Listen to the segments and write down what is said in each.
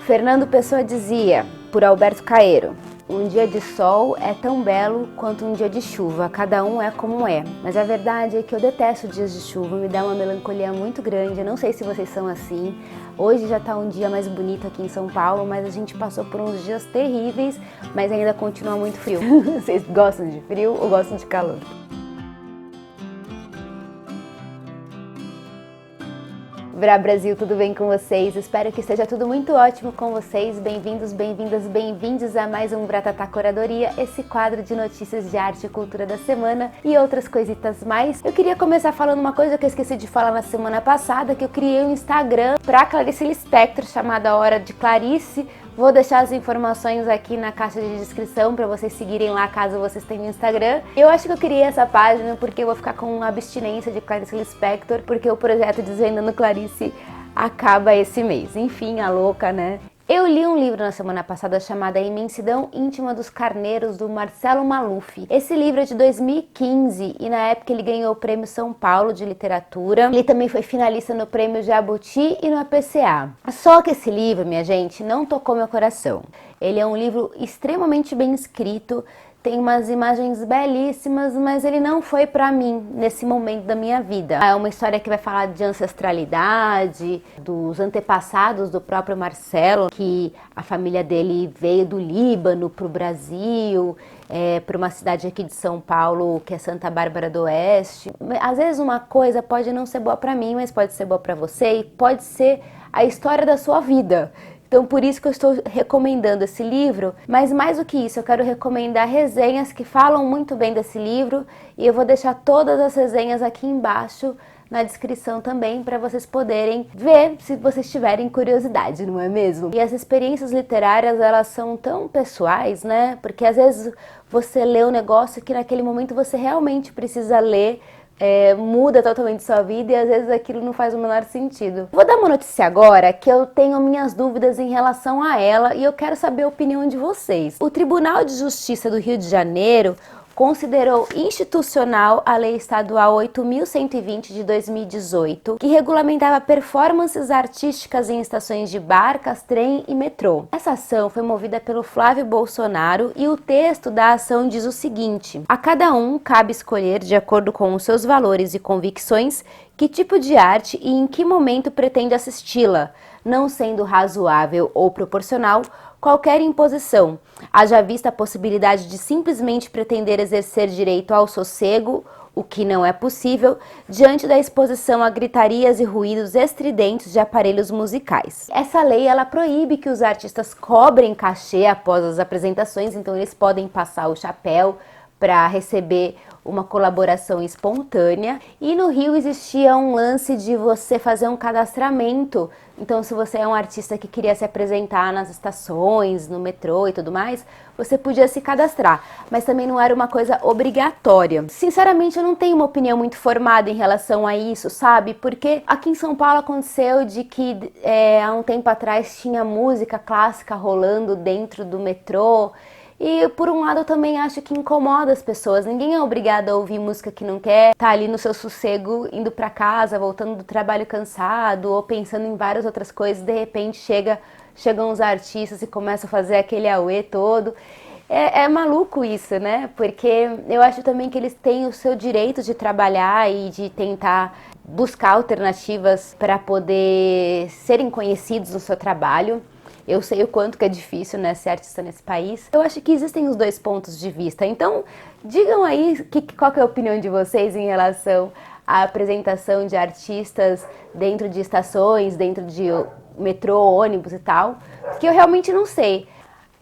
Fernando Pessoa dizia, por Alberto Caeiro: um dia de sol é tão belo quanto um dia de chuva, cada um é como é. Mas a verdade é que eu detesto dias de chuva, me dá uma melancolia muito grande, eu não sei se vocês são assim. Hoje já tá um dia mais bonito aqui em São Paulo, mas a gente passou por uns dias terríveis, mas ainda continua muito frio. Vocês gostam de frio ou gostam de calor? Bra Brasil, tudo bem com vocês? Espero que esteja tudo muito ótimo com vocês. Bem-vindos, bem-vindas, bem-vindos a mais um Bratatá Curadoria, esse quadro de notícias de arte e cultura da semana e outras coisitas mais. Eu queria começar falando uma coisa que eu esqueci de falar na semana passada, que eu criei um Instagram para Clarice Lispector, chamado A Hora de Clarice. Vou deixar as informações aqui na caixa de descrição para vocês seguirem lá caso vocês tenham Instagram. Eu acho que eu criei essa página porque eu vou ficar com abstinência de Clarice Lispector, porque o projeto Desvendando Clarice acaba esse mês. Enfim, a louca, né? Eu li um livro na semana passada chamado A Imensidão Íntima dos Carneiros, do Marcelo Maluf. Esse livro é de 2015 e na época ele ganhou o Prêmio São Paulo de Literatura. Ele também foi finalista no Prêmio Jabuti e no APCA. Só que esse livro, minha gente, não tocou meu coração. Ele é um livro extremamente bem escrito, tem umas imagens belíssimas, mas ele não foi pra mim nesse momento da minha vida. É uma história que vai falar de ancestralidade, dos antepassados do próprio Marcelo, que a família dele veio do Líbano pro Brasil, para uma cidade aqui de São Paulo, que é Santa Bárbara do Oeste. Às vezes uma coisa pode não ser boa pra mim, mas pode ser boa pra você e pode ser a história da sua vida. Então, por isso que eu estou recomendando esse livro, mas mais do que isso, eu quero recomendar resenhas que falam muito bem desse livro e eu vou deixar todas as resenhas aqui embaixo na descrição também para vocês poderem ver se vocês tiverem curiosidade, não é mesmo? E as experiências literárias, elas são tão pessoais, né? Porque às vezes você lê um negócio que naquele momento você realmente precisa ler, muda totalmente sua vida e às vezes aquilo não faz o menor sentido. Vou dar uma notícia agora que eu tenho minhas dúvidas em relação a ela e eu quero saber a opinião de vocês. O Tribunal de Justiça do Rio de Janeiro considerou institucional a Lei Estadual 8.120 de 2018, que regulamentava performances artísticas em estações de barcas, trem e metrô. Essa ação foi movida pelo Flávio Bolsonaro e o texto da ação diz o seguinte: a cada um cabe escolher, de acordo com os seus valores e convicções, que tipo de arte e em que momento pretende assisti-la, não sendo razoável ou proporcional qualquer imposição, haja vista a possibilidade de simplesmente pretender exercer direito ao sossego, o que não é possível, diante da exposição a gritarias e ruídos estridentes de aparelhos musicais. Essa lei, ela proíbe que os artistas cobrem cachê após as apresentações, então eles podem passar o chapéu para receber uma colaboração espontânea. E no Rio existia um lance de você fazer um cadastramento. Então, se você é um artista que queria se apresentar nas estações, no metrô e tudo mais, você podia se cadastrar, mas também não era uma coisa obrigatória. Sinceramente, eu não tenho uma opinião muito formada em relação a isso, sabe? Porque aqui em São Paulo aconteceu de que há um tempo atrás tinha música clássica rolando dentro do metrô. E por um lado eu também acho que incomoda as pessoas. Ninguém é obrigado a ouvir música que não quer, tá ali no seu sossego, indo pra casa, voltando do trabalho cansado ou pensando em várias outras coisas. De repente chegam os artistas e começam a fazer aquele auê todo. É maluco isso, né? Porque eu acho também que eles têm o seu direito de trabalhar e de tentar buscar alternativas para poder serem conhecidos no seu trabalho. Eu sei o quanto que é difícil, né, ser artista nesse país. Eu acho que existem os dois pontos de vista. Então, digam aí qual que é a opinião de vocês em relação à apresentação de artistas dentro de estações, dentro de metrô, ônibus e tal, que eu realmente não sei.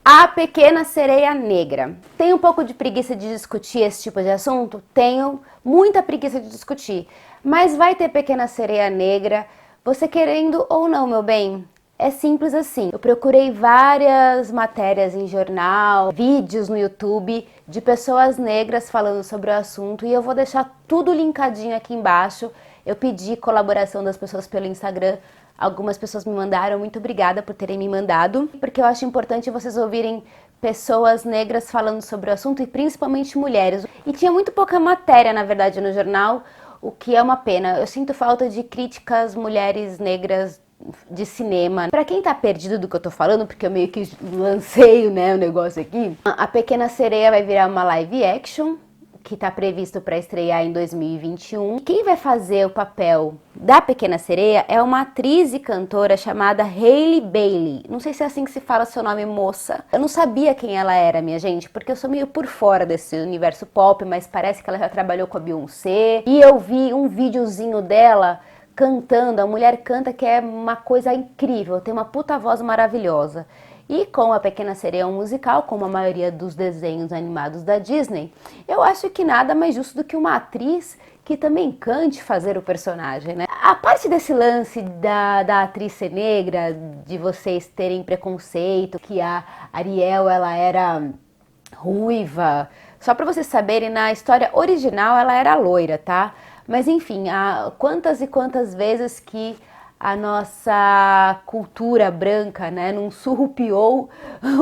A Pequena Sereia Negra. Tenho um pouco de preguiça de discutir esse tipo de assunto? Tenho muita preguiça de discutir. Mas vai ter Pequena Sereia Negra, você querendo ou não, meu bem. É simples assim. Eu procurei várias matérias em jornal, vídeos no YouTube de pessoas negras falando sobre o assunto e eu vou deixar tudo linkadinho aqui embaixo. Eu pedi colaboração das pessoas pelo Instagram. Algumas pessoas me mandaram, muito obrigada por terem me mandado, porque eu acho importante vocês ouvirem pessoas negras falando sobre o assunto e principalmente mulheres. E tinha muito pouca matéria, na verdade, no jornal, o que é uma pena. Eu sinto falta de críticas mulheres negras de cinema. Pra quem tá perdido do que eu tô falando, porque eu meio que lancei, né, o negócio aqui, A Pequena Sereia vai virar uma live action, que tá previsto para estrear em 2021. Quem vai fazer o papel da Pequena Sereia é uma atriz e cantora chamada Hailey Bailey. Não sei se é assim que se fala seu nome, moça. Eu não sabia quem ela era, minha gente, porque eu sou meio por fora desse universo pop, mas parece que ela já trabalhou com a Beyoncé. E eu vi um videozinho dela cantando. A mulher canta que é uma coisa incrível, tem uma puta voz maravilhosa. E com A Pequena Sereia é um musical, como a maioria dos desenhos animados da Disney, eu acho que nada mais justo do que uma atriz que também cante fazer o personagem, né? A parte desse lance da atriz ser negra, de vocês terem preconceito, que a Ariel ela era ruiva, só pra vocês saberem, na história original ela era loira, tá? Mas enfim, quantas e quantas vezes que a nossa cultura branca, né, não surrupiou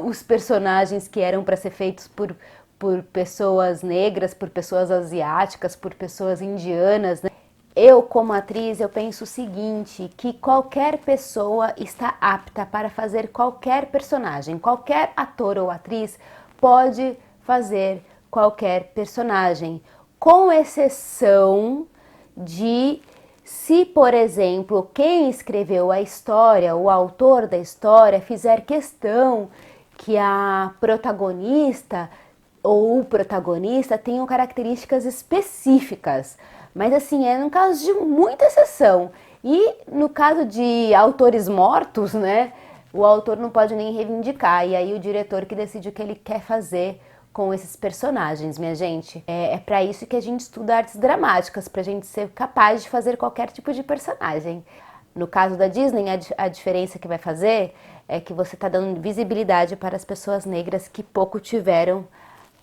os personagens que eram para ser feitos por pessoas negras, por pessoas asiáticas, por pessoas indianas, né? Eu, como atriz, eu penso o seguinte, que qualquer pessoa está apta para fazer qualquer personagem. Qualquer ator ou atriz pode fazer qualquer personagem, com exceção de se, por exemplo, quem escreveu a história, o autor da história, fizer questão que a protagonista ou o protagonista tenham características específicas. Mas assim, é no caso de muita exceção. E no caso de autores mortos, né, o autor não pode nem reivindicar. E aí o diretor que decide o que ele quer fazer com esses personagens, minha gente. É para isso que a gente estuda artes dramáticas, pra gente ser capaz de fazer qualquer tipo de personagem. No caso da Disney, a diferença que vai fazer é que você tá dando visibilidade para as pessoas negras que pouco tiveram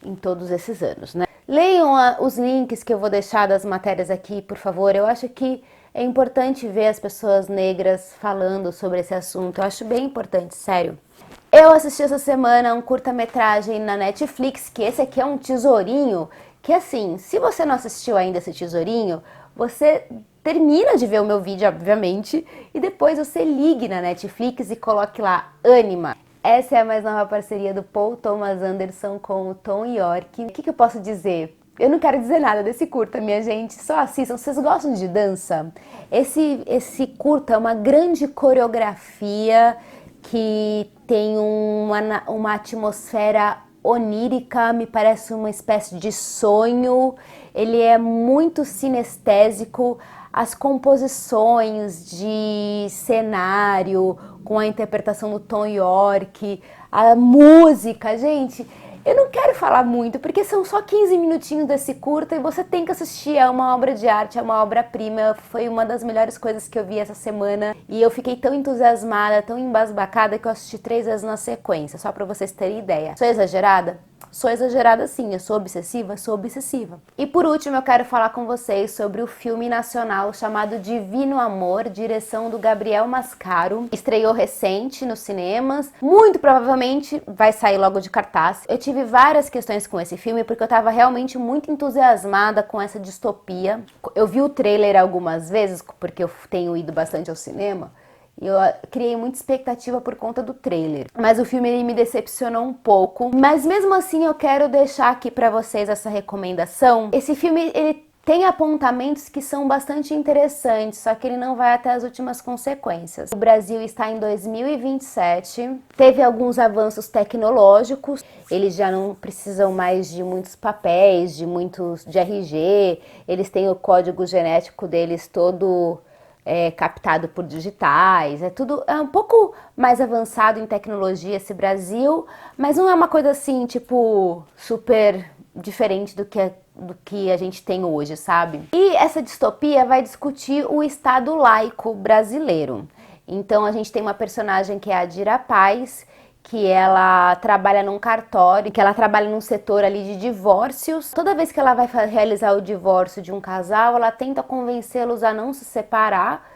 em todos esses anos, né? Leiam os links que eu vou deixar das matérias aqui, por favor. Eu acho que é importante ver as pessoas negras falando sobre esse assunto. Eu acho bem importante, sério. Eu assisti essa semana um curta-metragem na Netflix, que esse aqui é um tesourinho, que assim, se você não assistiu ainda esse tesourinho, você termina de ver o meu vídeo, obviamente, e depois você ligue na Netflix e coloque lá Ânima. Essa é a mais nova parceria do Paul Thomas Anderson com o Tom York. O que eu posso dizer? Eu não quero dizer nada desse curta, minha gente, só assistam. Vocês gostam de dança? Esse curta é uma grande coreografia que tem uma atmosfera onírica, me parece uma espécie de sonho. Ele é muito sinestésico, as composições de cenário com a interpretação do Tom York, a música, gente, eu não quero falar muito, porque são só 15 minutinhos desse curta e você tem que assistir, é uma obra de arte, é uma obra-prima, foi uma das melhores coisas que eu vi essa semana e eu fiquei tão entusiasmada, tão embasbacada que eu assisti 3 vezes na sequência, só pra vocês terem ideia. Sou exagerada? Sou exagerada sim, eu sou obsessiva? Sou obsessiva. E por último eu quero falar com vocês sobre o filme nacional chamado Divino Amor, direção do Gabriel Mascaro. Estreou recente nos cinemas, muito provavelmente vai sair logo de cartaz. Eu tive várias questões com esse filme porque eu tava realmente muito entusiasmada com essa distopia. Eu vi o trailer algumas vezes, porque eu tenho ido bastante ao cinema, e eu criei muita expectativa por conta do trailer. Mas o filme ele me decepcionou um pouco. Mas mesmo assim eu quero deixar aqui pra vocês essa recomendação. Esse filme ele tem apontamentos que são bastante interessantes, só que ele não vai até as últimas consequências. O Brasil está em 2027, teve alguns avanços tecnológicos, eles já não precisam mais de muitos papéis, de RG, eles têm o código genético deles todo captado por digitais, é um pouco mais avançado em tecnologia esse Brasil, mas não é uma coisa assim, tipo, super diferente do que a gente tem hoje, sabe? E essa distopia vai discutir o Estado laico brasileiro. Então a gente tem uma personagem que é a Dira Paz, que ela trabalha num cartório, que ela trabalha num setor ali de divórcios. Toda vez que ela vai realizar o divórcio de um casal, ela tenta convencê-los a não se separar,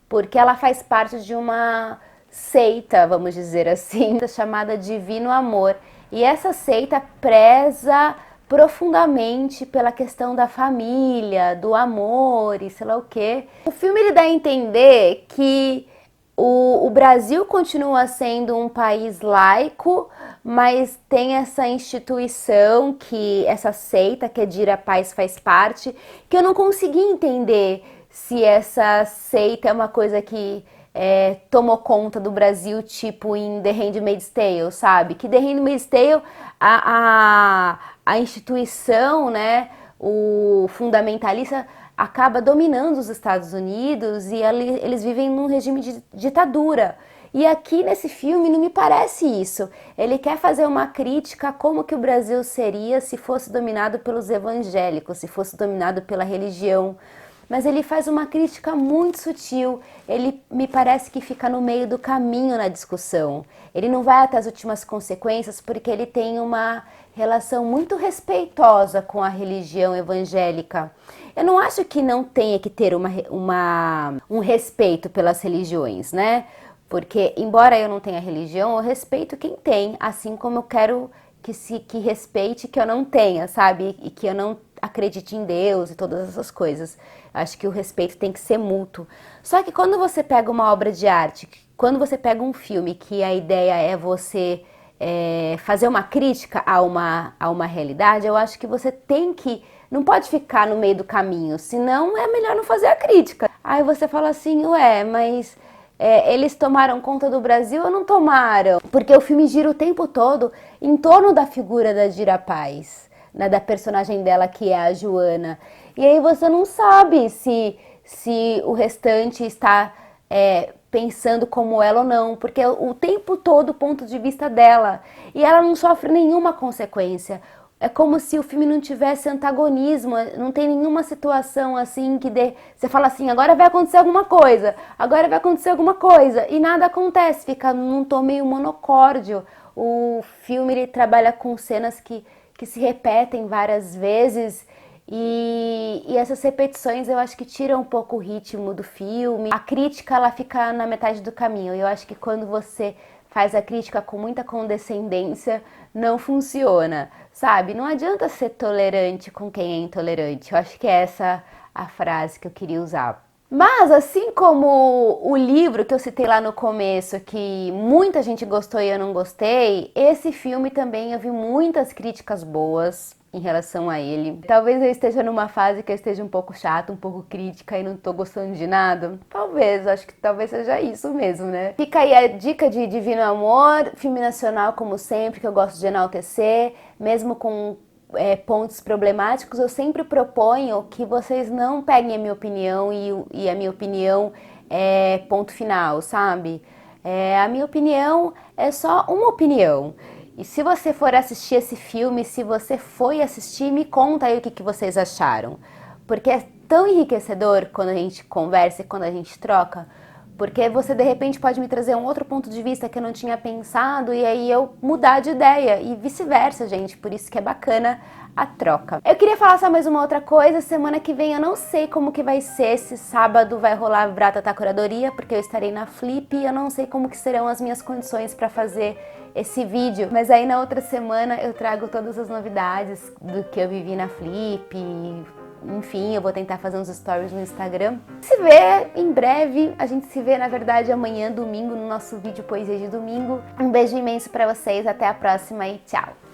porque ela faz parte de uma seita, vamos dizer assim, chamada Divino Amor. E essa seita preza profundamente pela questão da família, do amor e sei lá o quê. O filme ele dá a entender que O Brasil continua sendo um país laico, mas tem essa instituição, essa seita que a Dira Paz faz parte, que eu não consegui entender se essa seita é uma coisa que tomou conta do Brasil, tipo em The Handmaid's Tale, sabe? Que The Handmaid's Tale, a instituição, né, o fundamentalista acaba dominando os Estados Unidos e eles vivem num regime de ditadura. E aqui nesse filme não me parece isso. Ele quer fazer uma crítica a como que o Brasil seria se fosse dominado pelos evangélicos, se fosse dominado pela religião. Mas ele faz uma crítica muito sutil, ele me parece que fica no meio do caminho na discussão. Ele não vai até as últimas consequências porque ele tem uma relação muito respeitosa com a religião evangélica. Eu não acho que não tenha que ter um respeito pelas religiões, né? Porque, embora eu não tenha religião, eu respeito quem tem, assim como eu quero que respeite que eu não tenha, sabe? E que eu não acredite em Deus e todas essas coisas. Acho que o respeito tem que ser mútuo. Só que quando você pega uma obra de arte, quando você pega um filme que a ideia é você fazer uma crítica a uma realidade, eu acho que você não pode ficar no meio do caminho, senão é melhor não fazer a crítica. Aí você fala assim, ué, mas eles tomaram conta do Brasil ou não tomaram? Porque o filme gira o tempo todo em torno da figura da Dira Paz, né, da personagem dela que é a Joana. E aí você não sabe se o restante está pensando como ela ou não, porque o tempo todo o ponto de vista dela. E ela não sofre nenhuma consequência. É como se o filme não tivesse antagonismo, não tem nenhuma situação assim que você fala assim, agora vai acontecer alguma coisa, agora vai acontecer alguma coisa, e nada acontece, fica num tom meio monocórdio. O filme ele trabalha com cenas que se repetem várias vezes, e essas repetições eu acho que tiram um pouco o ritmo do filme. A crítica ela fica na metade do caminho, e eu acho que quando você faz a crítica com muita condescendência, não funciona, sabe? Não adianta ser tolerante com quem é intolerante. Eu acho que é essa a frase que eu queria usar. Mas, assim como o livro que eu citei lá no começo, que muita gente gostou e eu não gostei, esse filme também eu vi muitas críticas boas em relação a ele. Talvez eu esteja numa fase que eu esteja um pouco chata, um pouco crítica e não tô gostando de nada. Talvez, acho que talvez seja isso mesmo, né? Fica aí a dica de Divino Amor, filme nacional como sempre, que eu gosto de enaltecer, mesmo com pontos problemáticos, eu sempre proponho que vocês não peguem a minha opinião e a minha opinião é ponto final, sabe? A minha opinião é só uma opinião. E se você for assistir esse filme, se você foi assistir, me conta aí o que vocês acharam. Porque é tão enriquecedor quando a gente conversa e quando a gente troca, porque você de repente pode me trazer um outro ponto de vista que eu não tinha pensado e aí eu mudar de ideia e vice-versa, gente. Por isso que é bacana a troca. Eu queria falar só mais uma outra coisa. Semana que vem eu não sei como que vai ser. Se sábado vai rolar a Bratatá Curadoria, porque eu estarei na Flip e eu não sei como que serão as minhas condições para fazer esse vídeo. Mas aí na outra semana eu trago todas as novidades do que eu vivi na Flip. Enfim, eu vou tentar fazer uns stories no Instagram. Se vê em breve, a gente se vê na verdade amanhã, domingo, no nosso vídeo Poesia de Domingo. Um beijo imenso pra vocês, até a próxima e tchau!